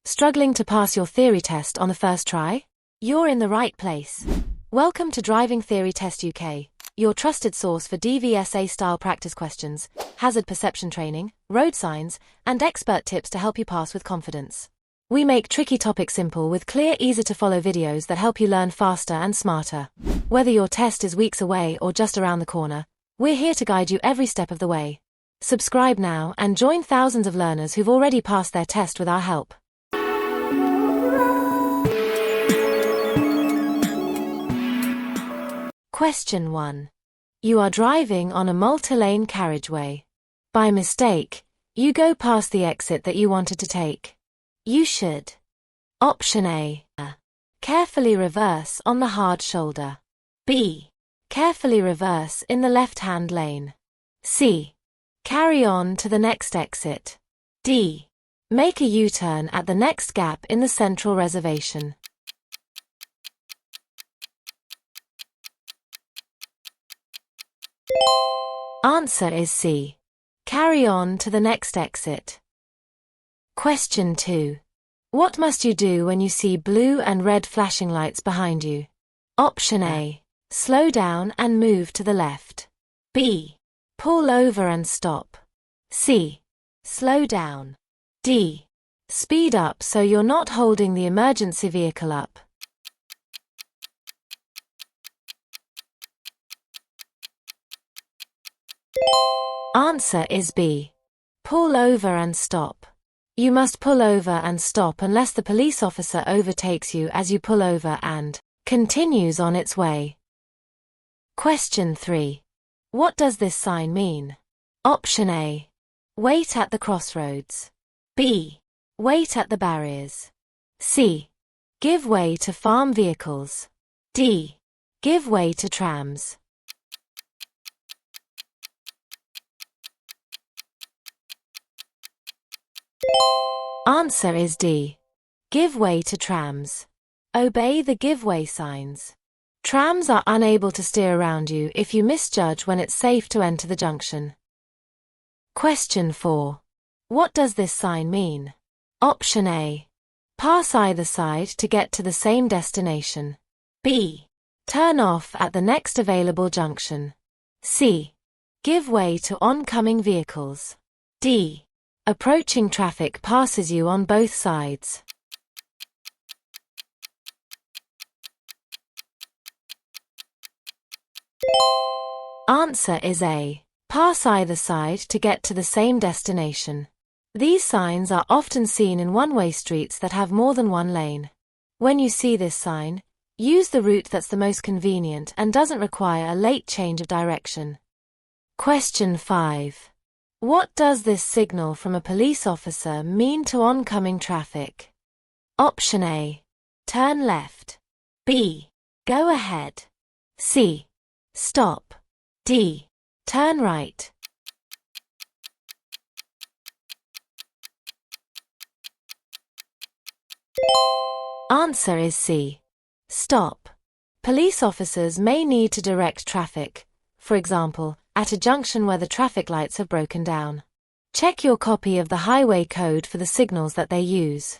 Struggling to pass your theory test on the first try? You're in the right place. Welcome to Driving Theory Test UK, your trusted source for DVSA-style practice questions, hazard perception training, road signs, and expert tips to help you pass with confidence. We make tricky topics simple with clear, easy-to-follow videos that help you learn faster and smarter. Whether your test is weeks away or just around the corner, we're here to guide you every step of the way. Subscribe now and join thousands of learners who've already passed their test with our help. Question 1. You are driving on a multi-lane carriageway. By mistake, you go past the exit that you wanted to take. You should. Option A. Carefully reverse on the hard shoulder. B. Carefully reverse in the left-hand lane. C. Carry on to the next exit. D. Make a U-turn at the next gap in the central reservation. Answer is C. Carry on to the next exit. Question 2. What must you do when you see blue and red flashing lights behind you? Option A. Slow down and move to the left. B. Pull over and stop. C. Slow down. D. Speed up so you're not holding the emergency vehicle up. Answer is B. Pull over and stop. You must pull over and stop unless the police officer overtakes you as you pull over and continues on its way. Question 3. What does this sign mean? Option A. Wait at the crossroads. B. Wait at the barriers. C. Give way to farm vehicles. D. Give way to trams. Answer is D. Give way to trams. Obey the give way signs. Trams are unable to steer around you if you misjudge when it's safe to enter the junction. Question 4. What does this sign mean? Option A. Pass either side to get to the same destination. B. Turn off at the next available junction. C. Give way to oncoming vehicles. D. Approaching traffic passes you on both sides. Answer is A. Pass either side to get to the same destination. These signs are often seen in one-way streets that have more than one lane. When you see this sign, use the route that's the most convenient and doesn't require a late change of direction. Question 5. What does this signal from a police officer mean to oncoming traffic? Option A. Turn left. B. Go ahead. C. Stop. D. Turn right. Answer is C. Stop. Police officers may need to direct traffic, for example, at a junction where the traffic lights have broken down. Check your copy of the highway code for the signals that they use.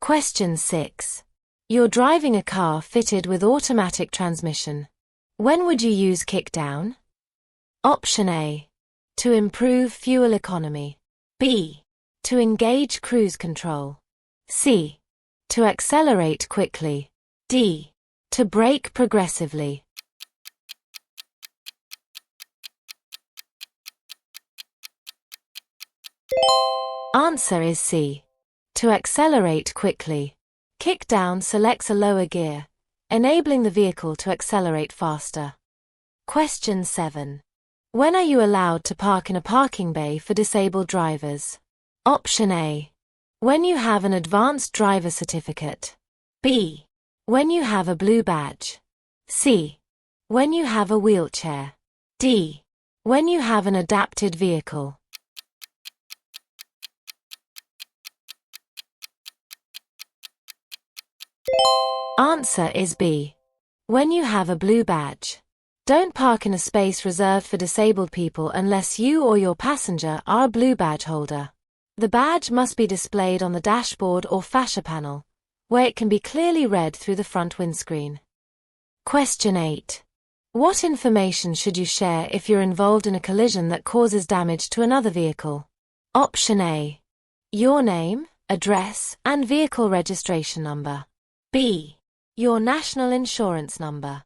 Question 6. You're driving a car fitted with automatic transmission. When would you use kick-down? Option A. To improve fuel economy. B. To engage cruise control. C. To accelerate quickly. D. To brake progressively. Answer is C. To accelerate quickly. Kick-down selects a lower gear, enabling the vehicle to accelerate faster. Question 7. When are you allowed to park in a parking bay for disabled drivers? Option A. When you have an advanced driver certificate. B. When you have a blue badge. C. When you have a wheelchair. D. When you have an adapted vehicle. Answer is B. When you have a blue badge. Don't park in a space reserved for disabled people unless you or your passenger are a blue badge holder. The badge must be displayed on the dashboard or fascia panel, where it can be clearly read through the front windscreen. Question 8. What information should you share if you're involved in a collision that causes damage to another vehicle? Option A. Your name, address, and vehicle registration number. B. Your national insurance number.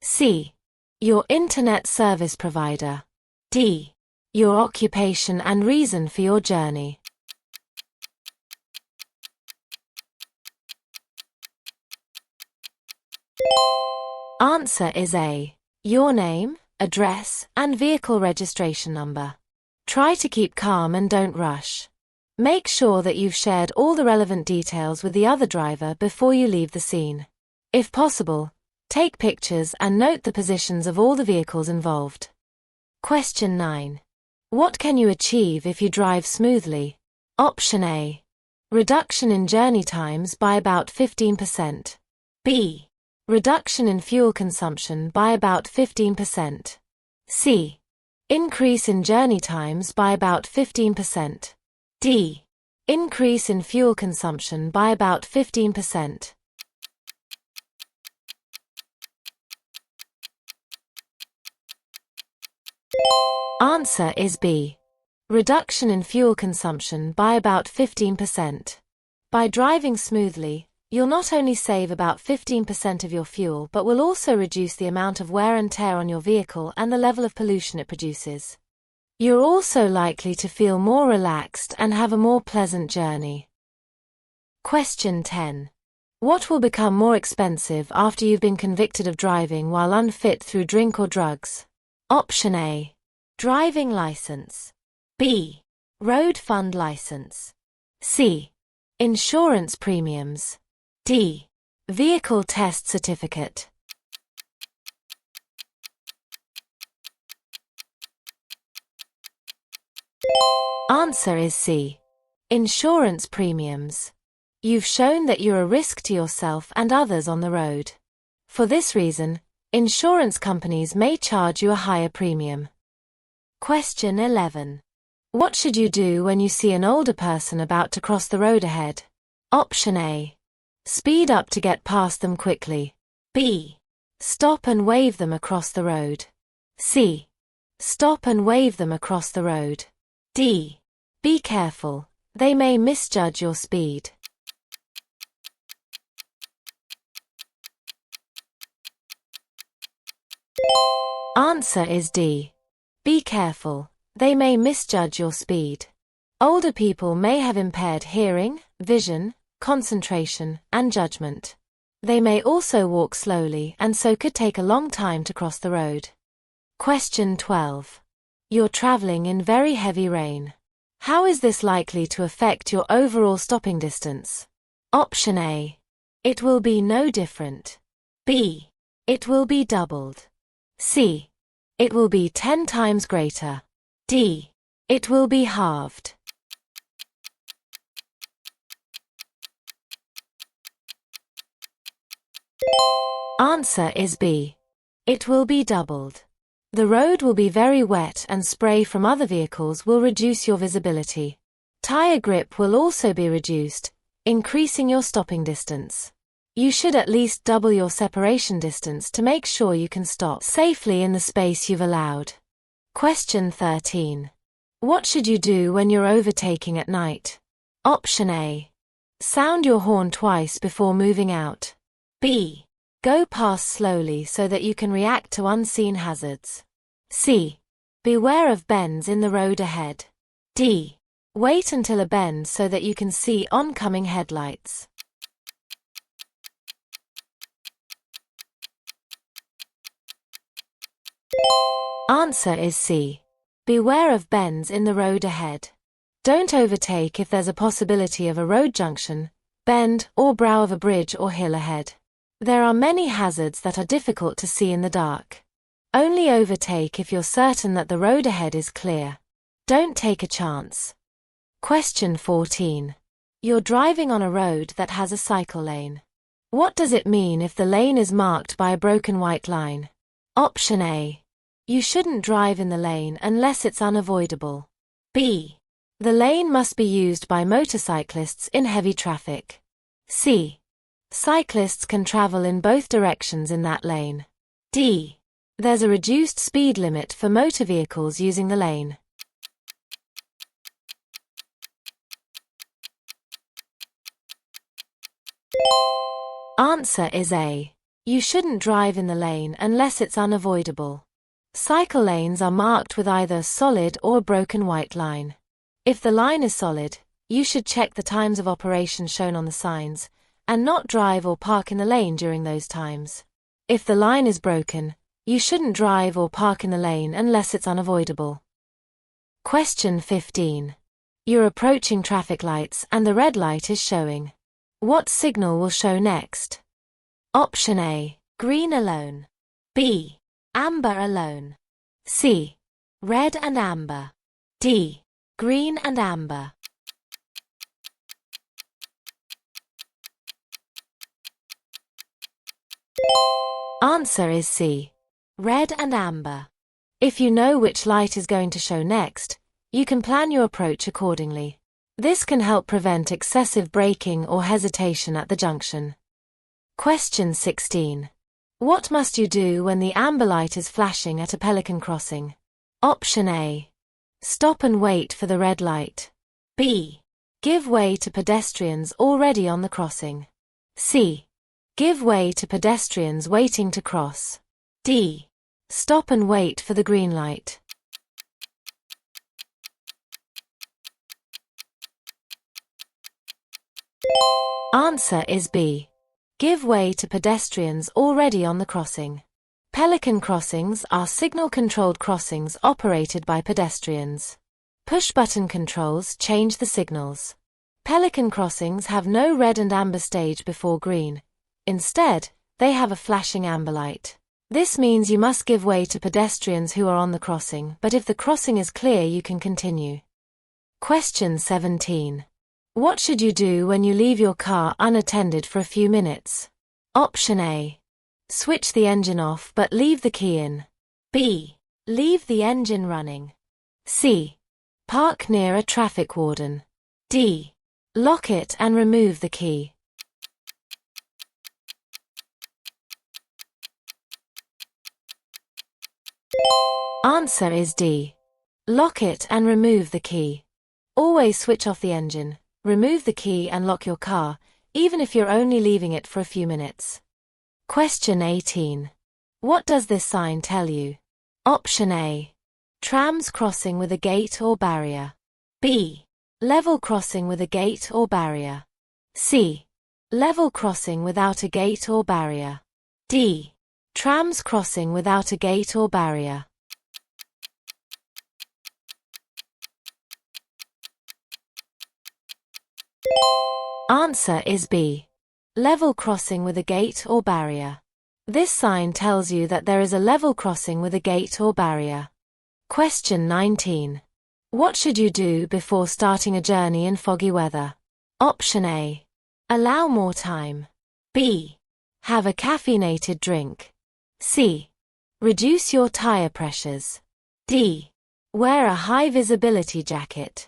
C. Your internet service provider. D. Your occupation and reason for your journey. Answer is A. Your name, address, and vehicle registration number. Try to keep calm and don't rush. Make sure that you've shared all the relevant details with the other driver before you leave the scene. If possible, take pictures and note the positions of all the vehicles involved. Question 9. What can you achieve if you drive smoothly? Option A. Reduction in journey times by about 15%. B. Reduction in fuel consumption by about 15%. C. Increase in journey times by about 15%. D. Increase in fuel consumption by about 15%. Answer is B. Reduction in fuel consumption by about 15%. By driving smoothly, you'll not only save about 15% of your fuel but will also reduce the amount of wear and tear on your vehicle and the level of pollution it produces. You're also likely to feel more relaxed and have a more pleasant journey. Question 10. What will become more expensive after you've been convicted of driving while unfit through drink or drugs? Option A. Driving license. B. Road fund license. C. Insurance premiums. D. Vehicle test certificate. Answer is C. Insurance premiums. You've shown that you're a risk to yourself and others on the road. For this reason, insurance companies may charge you a higher premium. Question 11. What should you do when you see an older person about to cross the road ahead? Option A. Speed up to get past them quickly. B. Stop and wave them across the road. C. Stop and wave them across the road. D. Be careful, they may misjudge your speed. Answer is D. Be careful, they may misjudge your speed. Older people may have impaired hearing, vision, concentration, and judgment. They may also walk slowly and so could take a long time to cross the road. Question 12. You're traveling in very heavy rain. How is this likely to affect your overall stopping distance? Option A. It will be no different. B. It will be doubled. C. It will be 10 times greater. D. It will be halved. Answer is B. It will be doubled. The road will be very wet and spray from other vehicles will reduce your visibility. Tire grip will also be reduced, increasing your stopping distance. You should at least double your separation distance to make sure you can stop safely in the space you've allowed. Question 13. What should you do when you're overtaking at night? Option A. Sound your horn twice before moving out. B. Go past slowly so that you can react to unseen hazards. C. Beware of bends in the road ahead. D. Wait until a bend so that you can see oncoming headlights. Answer is C. Beware of bends in the road ahead. Don't overtake if there's a possibility of a road junction, bend, or brow of a bridge or hill ahead. There are many hazards that are difficult to see in the dark. Only overtake if you're certain that the road ahead is clear. Don't take a chance. Question 14. You're driving on a road that has a cycle lane. What does it mean if the lane is marked by a broken white line? Option A. You shouldn't drive in the lane unless it's unavoidable. B. The lane must be used by motorcyclists in heavy traffic. C. Cyclists can travel in both directions in that lane. D. There's a reduced speed limit for motor vehicles using the lane. Answer is A. You shouldn't drive in the lane unless it's unavoidable. Cycle lanes are marked with either a solid or a broken white line. If the line is solid, you should check the times of operation shown on the signs, and not drive or park in the lane during those times. If the line is broken, you shouldn't drive or park in the lane unless it's unavoidable. Question 15. You're approaching traffic lights and the red light is showing. What signal will show next? Option A. Green alone. B. Amber alone. C. Red and amber. D. Green and amber. Answer is C. Red and amber. If you know which light is going to show next, you can plan your approach accordingly. This can help prevent excessive braking or hesitation at the junction. Question 16. What must you do when the amber light is flashing at a pelican crossing? Option A. Stop and wait for the red light. B. Give way to pedestrians already on the crossing. C. Give way to pedestrians waiting to cross. D. Stop and wait for the green light. Answer is B. Give way to pedestrians already on the crossing. Pelican crossings are signal-controlled crossings operated by pedestrians. Push-button controls change the signals. Pelican crossings have no red and amber stage before green. Instead, they have a flashing amber light. This means you must give way to pedestrians who are on the crossing, but if the crossing is clear, you can continue. Question 17. What should you do when you leave your car unattended for a few minutes? Option A. Switch the engine off but leave the key in. B. Leave the engine running. C. Park near a traffic warden. D. Lock it and remove the key. Answer is D. Lock it and remove the key. Always switch off the engine, remove the key and lock your car, even if you're only leaving it for a few minutes. Question 18. What does this sign tell you? Option A. Trams crossing with a gate or barrier. B. Level crossing with a gate or barrier. C. Level crossing without a gate or barrier. D. Trams crossing without a gate or barrier. Answer is B. Level crossing with a gate or barrier. This sign tells you that there is a level crossing with a gate or barrier. Question 19. What should you do before starting a journey in foggy weather? Option A. Allow more time. B. Have a caffeinated drink. C. Reduce your tire pressures. D. Wear a high visibility jacket.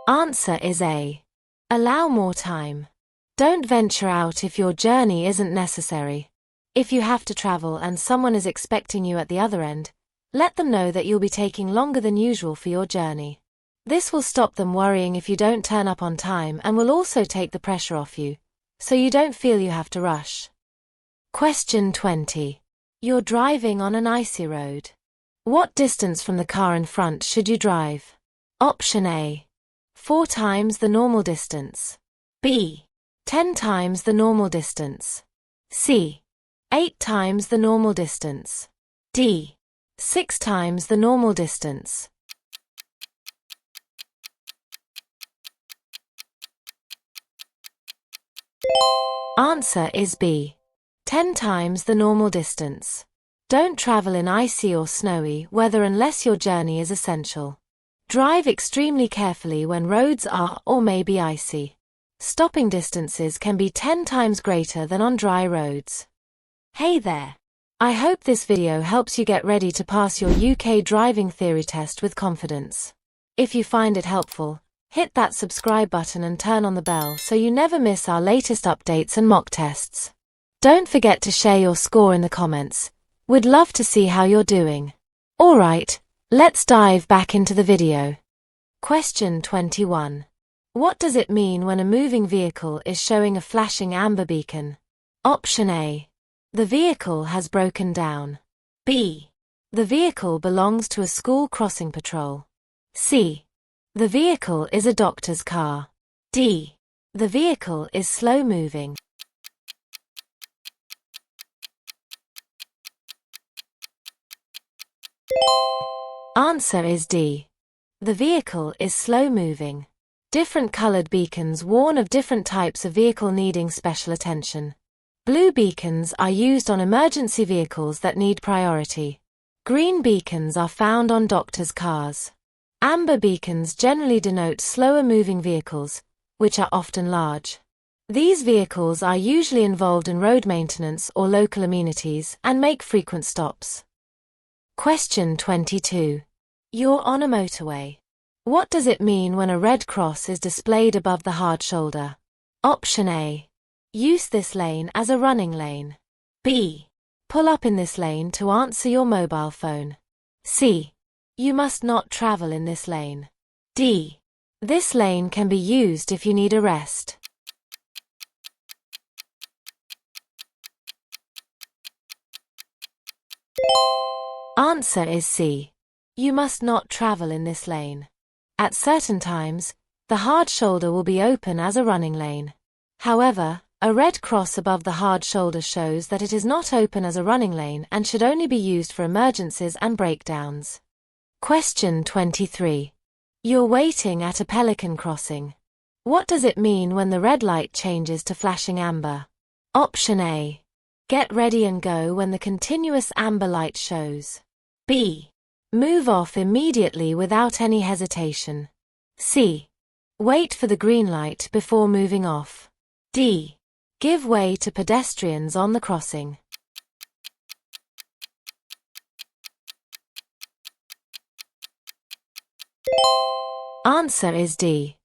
Answer is A. Allow more time. Don't venture out if your journey isn't necessary. If you have to travel and someone is expecting you at the other end, let them know that you'll be taking longer than usual for your journey. This will stop them worrying if you don't turn up on time and will also take the pressure off you, so you don't feel you have to rush. Question 20. You're driving on an icy road. What distance from the car in front should you drive? Option A. 4 times the normal distance. B. 10 times the normal distance. C. 8 times the normal distance. D. 6 times the normal distance. Answer is B. 10 times the normal distance. Don't travel in icy or snowy weather unless your journey is essential. Drive extremely carefully when roads are or may be icy. Stopping distances can be 10 times greater than on dry roads. Hey there! I hope this video helps you get ready to pass your UK driving theory test with confidence. If you find it helpful, hit that subscribe button and turn on the bell so you never miss our latest updates and mock tests. Don't forget to share your score in the comments. We'd love to see how you're doing. Alright, let's dive back into the video. Question 21. What does it mean when a moving vehicle is showing a flashing amber beacon? Option A. The vehicle has broken down. B. The vehicle belongs to a school crossing patrol. C. The vehicle is a doctor's car. D. The vehicle is slow moving. Answer is D. The vehicle is slow moving. Different colored beacons warn of different types of vehicle needing special attention. Blue beacons are used on emergency vehicles that need priority. Green beacons are found on doctors' cars. Amber beacons generally denote slower moving vehicles, which are often large. These vehicles are usually involved in road maintenance or local amenities and make frequent stops. Question 22. You're on a motorway. What does it mean when a red cross is displayed above the hard shoulder? Option A. Use this lane as a running lane. B. Pull up in this lane to answer your mobile phone. C. You must not travel in this lane. D. This lane can be used if you need a rest. Answer is C. You must not travel in this lane. At certain times, the hard shoulder will be open as a running lane. However, a red cross above the hard shoulder shows that it is not open as a running lane and should only be used for emergencies and breakdowns. Question 23. You're waiting at a pelican crossing. What does it mean when the red light changes to flashing amber? Option A. Get ready and go when the continuous amber light shows. B. Move off immediately without any hesitation. C. Wait for the green light before moving off. D. Give way to pedestrians on the crossing. Answer is D.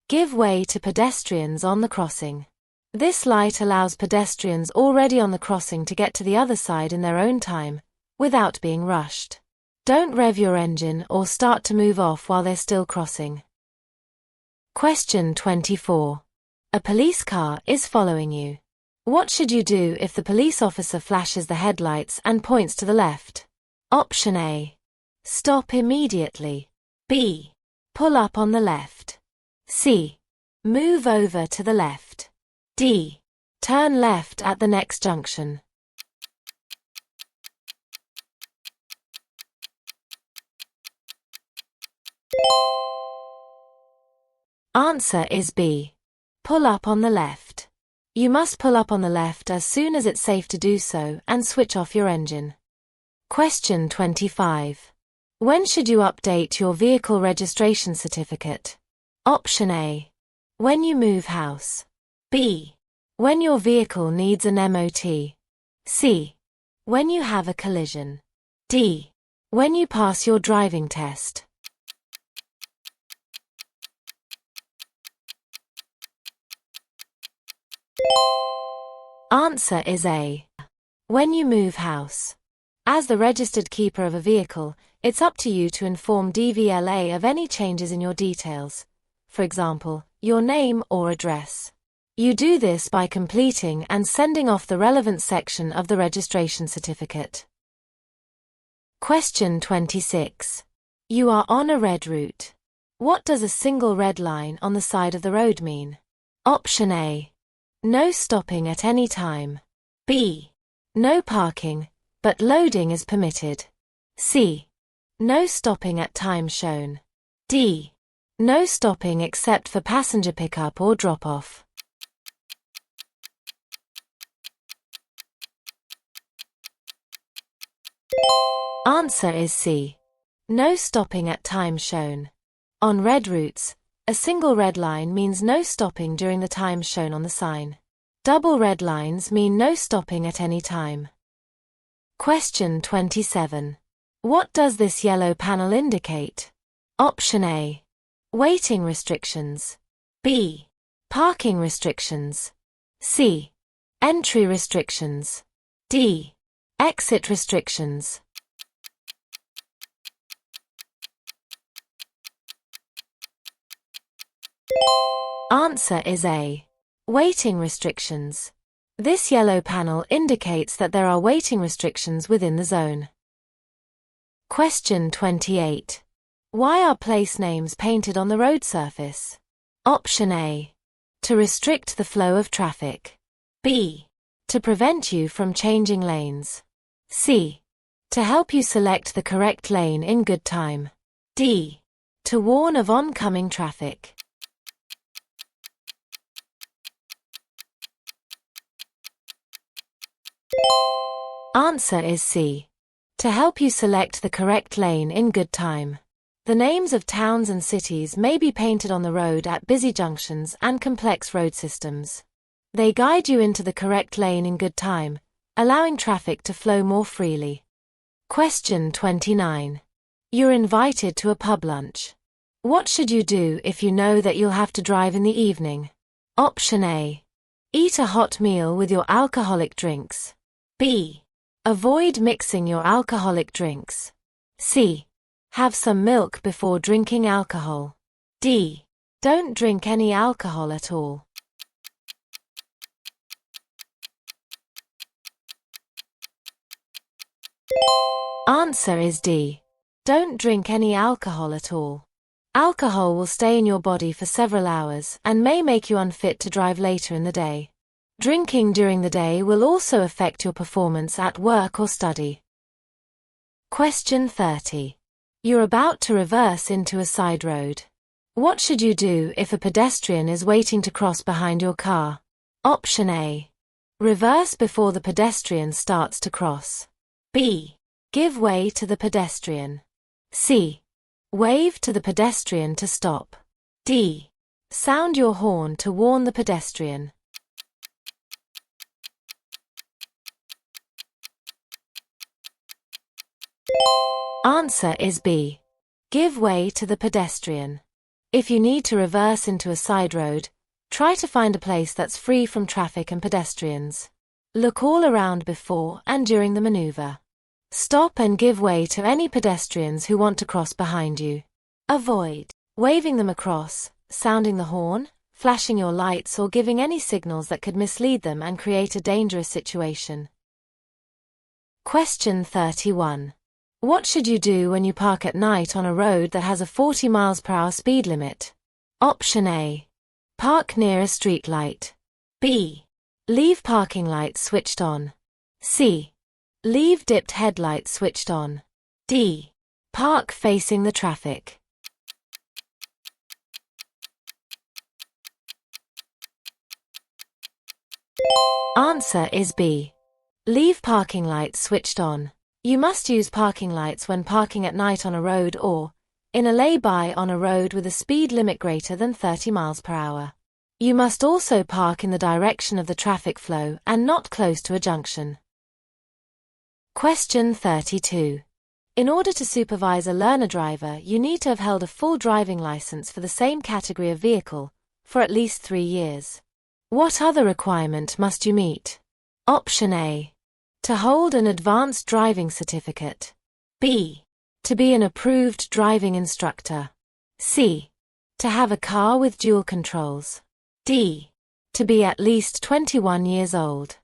Give way to pedestrians on the crossing. This light allows pedestrians already on the crossing to get to the other side in their own time, without being rushed. Don't rev your engine or start to move off while they're still crossing. Question 24. A police car is following you. What should you do if the police officer flashes the headlights and points to the left? Option A. Stop immediately. B. Pull up on the left. C. Move over to the left. D. Turn left at the next junction. Answer is B. Pull up on the left. You must pull up on the left as soon as it's safe to do so and switch off your engine. Question 25. When should you update your vehicle registration certificate? Option A. When you move house. B. When your vehicle needs an MOT. C. When you have a collision. D. When you pass your driving test. Answer is A. When you move house. As the registered keeper of a vehicle, it's up to you to inform DVLA of any changes in your details, for example, your name or address. You do this by completing and sending off the relevant section of the registration certificate. Question 26. You are on a red route. What does a single red line on the side of the road mean? Option A. No stopping at any time. B. No parking, but loading is permitted. C. No stopping at time shown. D. No stopping except for passenger pickup or drop-off. Answer is C. No stopping at time shown. On red routes, a single red line means no stopping during the time shown on the sign. Double red lines mean no stopping at any time. Question 27. What does this yellow panel indicate? Option A. Waiting restrictions. B. Parking restrictions. C. Entry restrictions. D. Exit restrictions. Answer is A. Waiting restrictions. This yellow panel indicates that there are waiting restrictions within the zone. Question 28. Why are place names painted on the road surface? Option A. To restrict the flow of traffic. B. To prevent you from changing lanes. C. To help you select the correct lane in good time. D. To warn of oncoming traffic. Answer is C. To help you select the correct lane in good time. The names of towns and cities may be painted on the road at busy junctions and complex road systems. They guide you into the correct lane in good time, allowing traffic to flow more freely. Question 29. You're invited to a pub lunch. What should you do if you know that you'll have to drive in the evening? Option A. Eat a hot meal with your alcoholic drinks. B. Avoid mixing your alcoholic drinks. C. Have some milk before drinking alcohol. D. Don't drink any alcohol at all. Answer is D. Don't drink any alcohol at all. Alcohol will stay in your body for several hours and may make you unfit to drive later in the day. Drinking during the day will also affect your performance at work or study. Question 30. You're about to reverse into a side road. What should you do if a pedestrian is waiting to cross behind your car? Option A. Reverse before the pedestrian starts to cross. B. Give way to the pedestrian. C. Wave to the pedestrian to stop. D. Sound your horn to warn the pedestrian. Answer is B. Give way to the pedestrian. If you need to reverse into a side road, try to find a place that's free from traffic and pedestrians. Look all around before and during the maneuver. Stop and give way to any pedestrians who want to cross behind you. Avoid waving them across, sounding the horn, flashing your lights, or giving any signals that could mislead them and create a dangerous situation. Question 31. What should you do when you park at night on a road that has a 40 miles per hour speed limit? Option A. Park near a street light. B. Leave parking lights switched on. C. Leave dipped headlights switched on. D. Park facing the traffic. Answer is B. Leave parking lights switched on. You must use parking lights when parking at night on a road or in a lay-by on a road with a speed limit greater than 30 miles per hour. You must also park in the direction of the traffic flow and not close to a junction. Question 32. In order to supervise a learner driver, you need to have held a full driving license for the same category of vehicle for at least 3 years. What other requirement must you meet? Option A. To hold an advanced driving certificate. B. To be an approved driving instructor. C. To have a car with dual controls. D. To be at least 21 years old.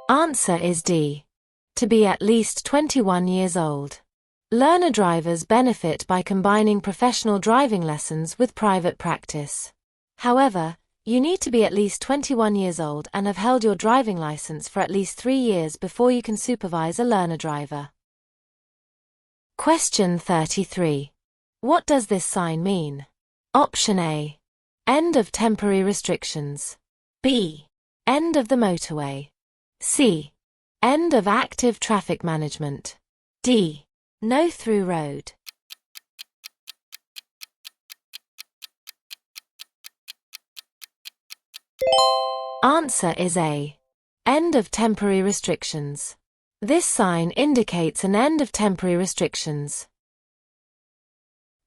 Answer is D. To be at least 21 years old. Learner drivers benefit by combining professional driving lessons with private practice. However, you need to be at least 21 years old and have held your driving license for at least 3 years before you can supervise a learner driver. Question 33. What does this sign mean? Option A. End of temporary restrictions. B. End of the motorway. C. End of active traffic management. D. No through road. Answer is A. End of temporary restrictions. This sign indicates an end of temporary restrictions.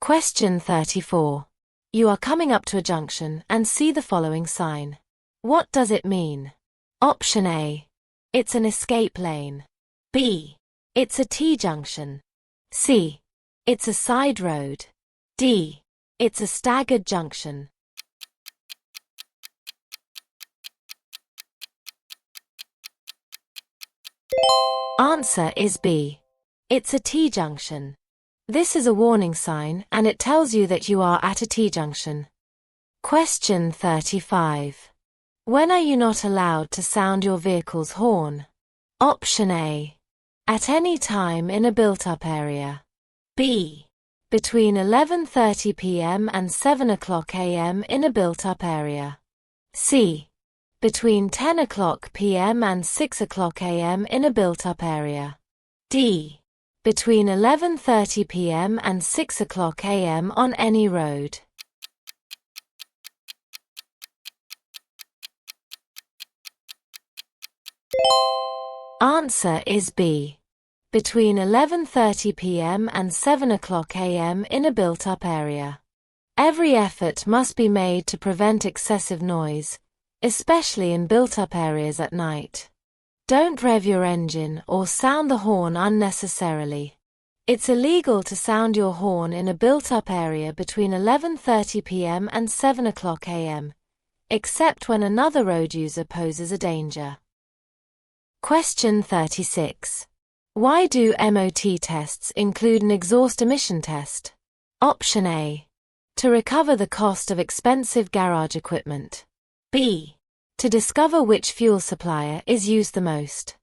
Question 34. You are coming up to a junction and see the following sign. What does it mean? Option A. It's an escape lane. B. It's a T-junction. C. It's a side road. D. It's a staggered junction. Answer is B. It's a T-junction. This is a warning sign and it tells you that you are at a T-junction. Question 35. When are you not allowed to sound your vehicle's horn? Option A. At any time in a built-up area. B. Between 11:30 p.m. and 7 o'clock a.m. in a built-up area. C. Between 10 o'clock p.m. and 6 o'clock a.m. in a built-up area. D. Between 11:30 p.m. and 6 o'clock a.m. on any road. Answer is B. Between 11:30 p.m. and 7 o'clock a.m. in a built-up area. Every effort must be made to prevent excessive noise, especially in built-up areas at night. Don't rev your engine or sound the horn unnecessarily. It's illegal to sound your horn in a built-up area between 11:30 p.m. and 7 o'clock a.m., except when another road user poses a danger. Question 36. Why do MOT tests include an exhaust emission test? Option A. To recover the cost of expensive garage equipment. B. To discover which fuel supplier is used the most.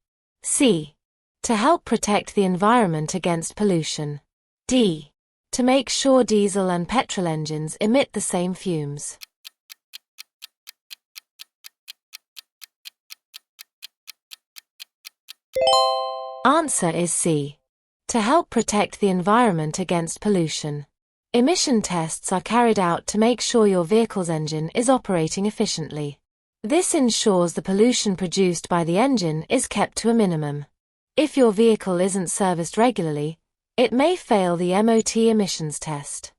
C. To help protect the environment against pollution. D. To make sure diesel and petrol engines emit the same fumes. Answer is C. To help protect the environment against pollution. Emission tests are carried out to make sure your vehicle's engine is operating efficiently. This ensures the pollution produced by the engine is kept to a minimum. If your vehicle isn't serviced regularly, it may fail the MOT emissions test.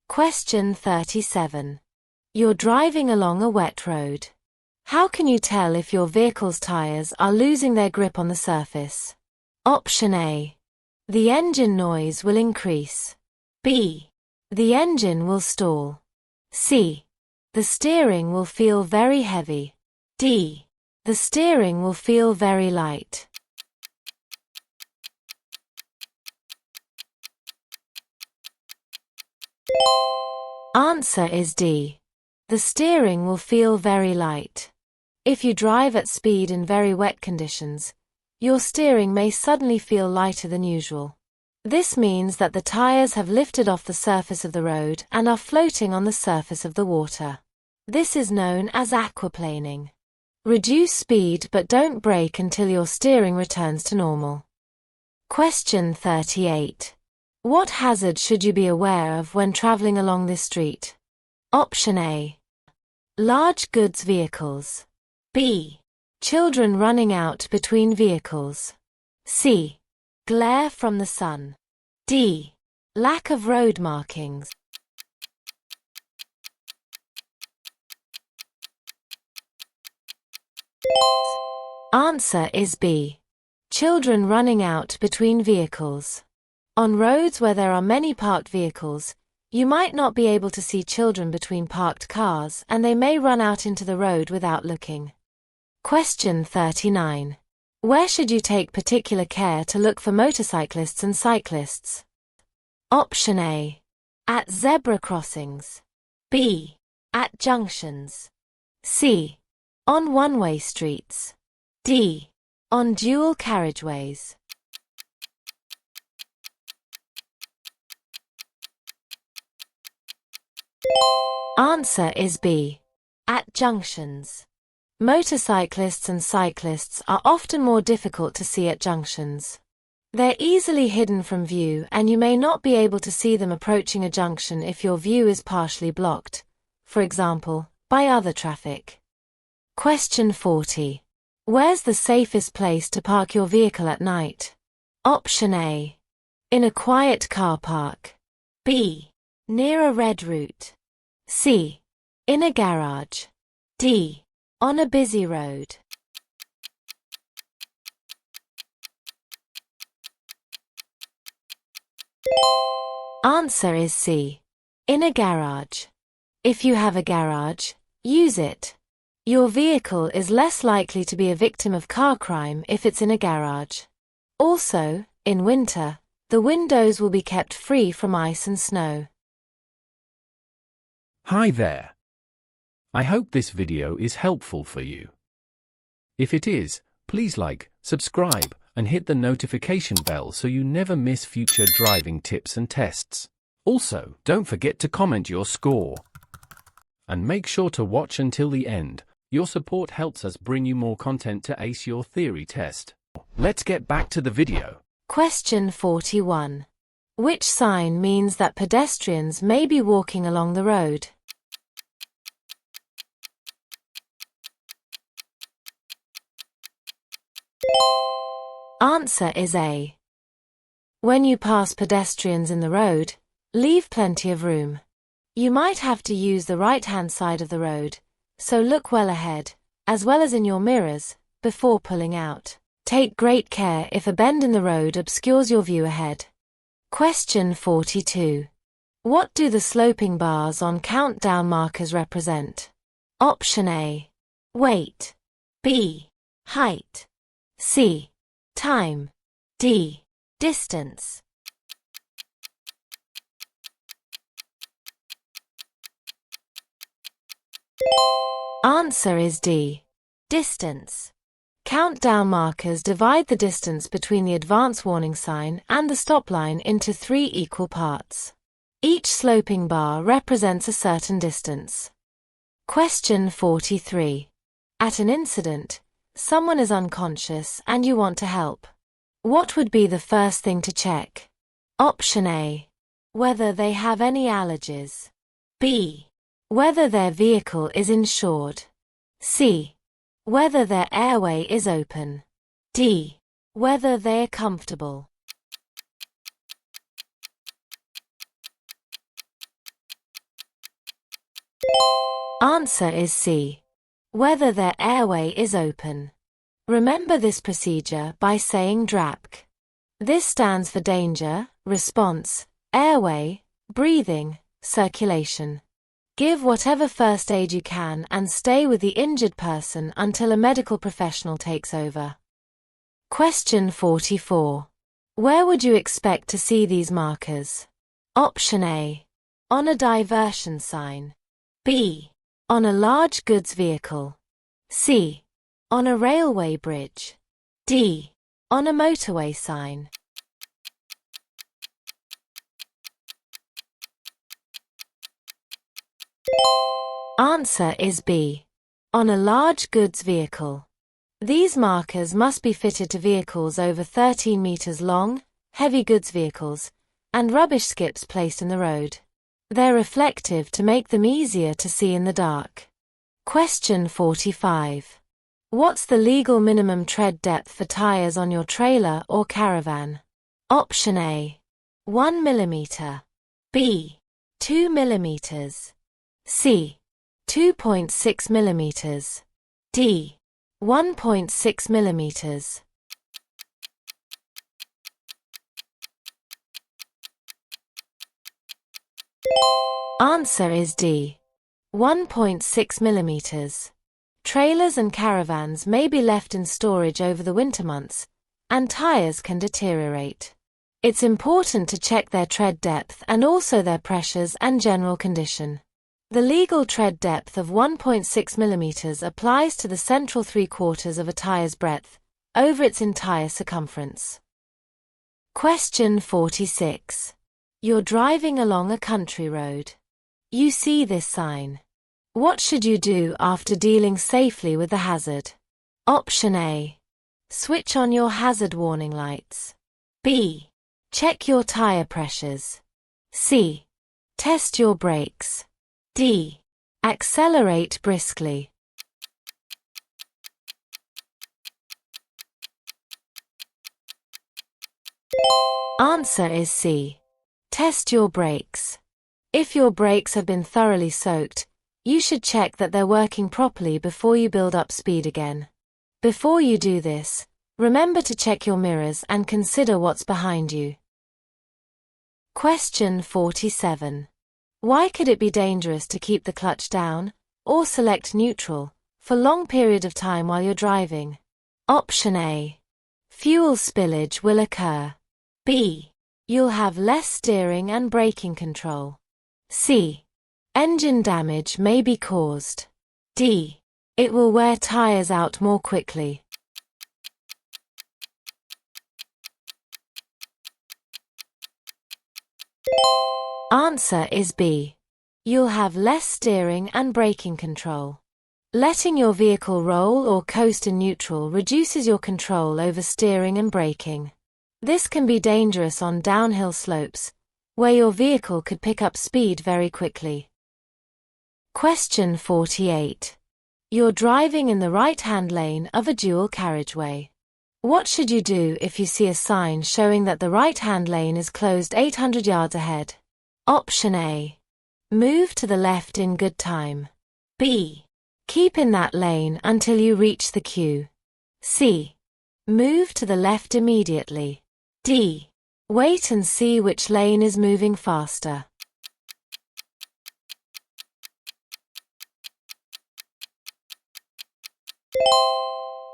Question 37. You're driving along a wet road. How can you tell if your vehicle's tires are losing their grip on the surface? Option A. The engine noise will increase. B. The engine will stall. C. The steering will feel very heavy. D. The steering will feel very light. Answer is D. The steering will feel very light. If you drive at speed in very wet conditions, your steering may suddenly feel lighter than usual. This means that the tires have lifted off the surface of the road and are floating on the surface of the water. This is known as aquaplaning. Reduce speed but don't brake until your steering returns to normal. Question 38. What hazard should you be aware of when traveling along this street? Option A. Large goods vehicles. B. Children running out between vehicles. C. Glare from the sun. D. Lack of road markings. Answer is B. Children running out between vehicles. On roads where there are many parked vehicles, you might not be able to see children between parked cars and they may run out into the road without looking. Question 39. Where should you take particular care to look for motorcyclists and cyclists? Option A. At zebra crossings. B. At junctions. C. On one-way streets. D. On dual carriageways. Answer is B. At junctions. Motorcyclists and cyclists are often more difficult to see at junctions. They're easily hidden from view and you may not be able to see them approaching a junction if your view is partially blocked, for example, by other traffic. Question 40. Where's the safest place to park your vehicle at night? Option A. In a quiet car park. B. Near a red route. C. In a garage. D. On a busy road. Answer is C. In a garage. If you have a garage, use it. Your vehicle is less likely to be a victim of car crime if it's in a garage. Also, in winter, the windows will be kept free from ice and snow. Hi there. I hope this video is helpful for you. If it is, please like, subscribe, and hit the notification bell so you never miss future driving tips and tests. Also, don't forget to comment your score. And make sure to watch until the end. Your support helps us bring you more content to ace your theory test. Let's get back to the video. Question 41. Which sign means that pedestrians may be walking along the road? Answer is A. When you pass pedestrians in the road, leave plenty of room. You might have to use the right-hand side of the road, so look well ahead, as well as in your mirrors, before pulling out. Take great care if a bend in the road obscures your view ahead. Question 42. What do the sloping bars on countdown markers represent? Option A. Weight. B. Height. C. Time. D. Distance. Answer is D. Distance. Countdown markers divide the distance between the advance warning sign and the stop line into 3 equal parts. Each sloping bar represents a certain distance. Question 43. At an incident, someone is unconscious and you want to help. What would be the first thing to check? Option A. Whether they have any allergies. B. Whether their vehicle is insured. C. Whether their airway is open. D. Whether they are comfortable. Answer is C. Whether their airway is open. Remember this procedure by saying DRAPC. This stands for danger, response, airway, breathing, circulation. Give whatever first aid you can and stay with the injured person until a medical professional takes over. Question 44. Where would you expect to see these markers? Option A. On a diversion sign. B. On a large goods vehicle. C. On a railway bridge. D. On a motorway sign. Answer is B. On a large goods vehicle. These markers must be fitted to vehicles over 13 meters long, heavy goods vehicles, and rubbish skips placed in the road. They're reflective to make them easier to see in the dark. Question 45. What's the legal minimum tread depth for tires on your trailer or caravan? Option A. 1 mm. B. 2 mm. C. 2.6 mm. D. 1.6 mm. Answer is D. 1.6 mm. Trailers and caravans may be left in storage over the winter months, and tires can deteriorate. It's important to check their tread depth and also their pressures and general condition. The legal tread depth of 1.6 mm applies to the central 3/4 of a tire's breadth, over its entire circumference. Question 46. You're driving along a country road. You see this sign. What should you do after dealing safely with the hazard? Option A. Switch on your hazard warning lights. B. Check your tire pressures. C. Test your brakes. D. Accelerate briskly. Answer is C. Test your brakes. If your brakes have been thoroughly soaked, you should check that they're working properly before you build up speed again. Before you do this, remember to check your mirrors and consider what's behind you. Question 47. Why could it be dangerous to keep the clutch down, or select neutral, for long period of time while you're driving? Option A. Fuel spillage will occur. B. You'll have less steering and braking control. C. Engine damage may be caused. D. It will wear tires out more quickly. Answer is B. You'll have less steering and braking control. Letting your vehicle roll or coast in neutral reduces your control over steering and braking. This can be dangerous on downhill slopes, where your vehicle could pick up speed very quickly. Question 48. You're driving in the right-hand lane of a dual carriageway. What should you do if you see a sign showing that the right-hand lane is closed 800 yards ahead? Option A. Move to the left in good time. B. Keep in that lane until you reach the queue. C. Move to the left immediately. D. Wait and see which lane is moving faster.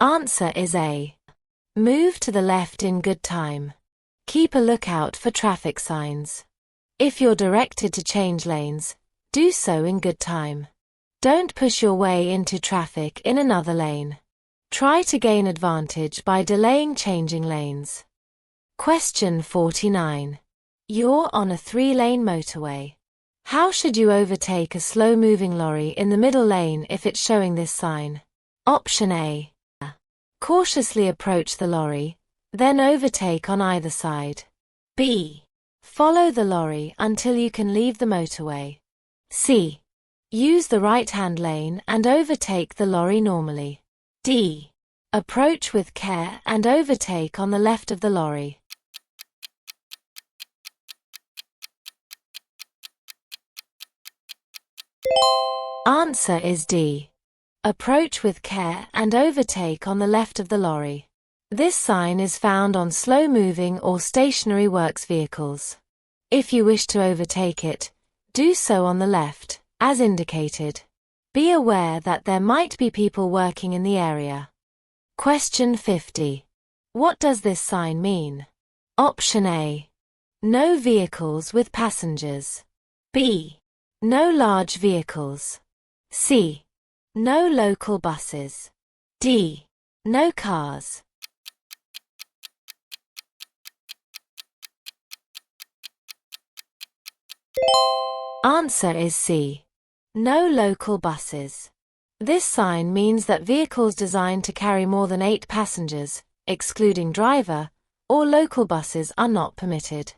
Answer is A. Move to the left in good time. Keep a lookout for traffic signs. If you're directed to change lanes, do so in good time. Don't push your way into traffic in another lane. Try to gain advantage by delaying changing lanes. Question 49. You're on a 3-lane motorway. How should you overtake a slow-moving lorry in the middle lane if it's showing this sign? Option A. Cautiously approach the lorry, then overtake on either side. B. Follow the lorry until you can leave the motorway. C. Use the right-hand lane and overtake the lorry normally. D. Approach with care and overtake on the left of the lorry. Answer is D. Approach with care and overtake on the left of the lorry. This sign is found on slow-moving or stationary works vehicles. If you wish to overtake it, do so on the left, as indicated. Be aware that there might be people working in the area. Question 50. What does this sign mean? Option A. No vehicles with passengers. B. No large vehicles. C. No local buses. D. No cars. Answer is C. No local buses. This sign means that vehicles designed to carry more than 8 passengers, excluding driver, or local buses are not permitted.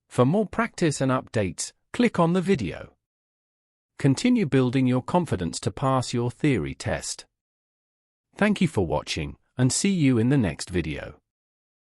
For more practice and updates, click on the video. Continue building your confidence to pass your theory test. Thank you for watching, and see you in the next video.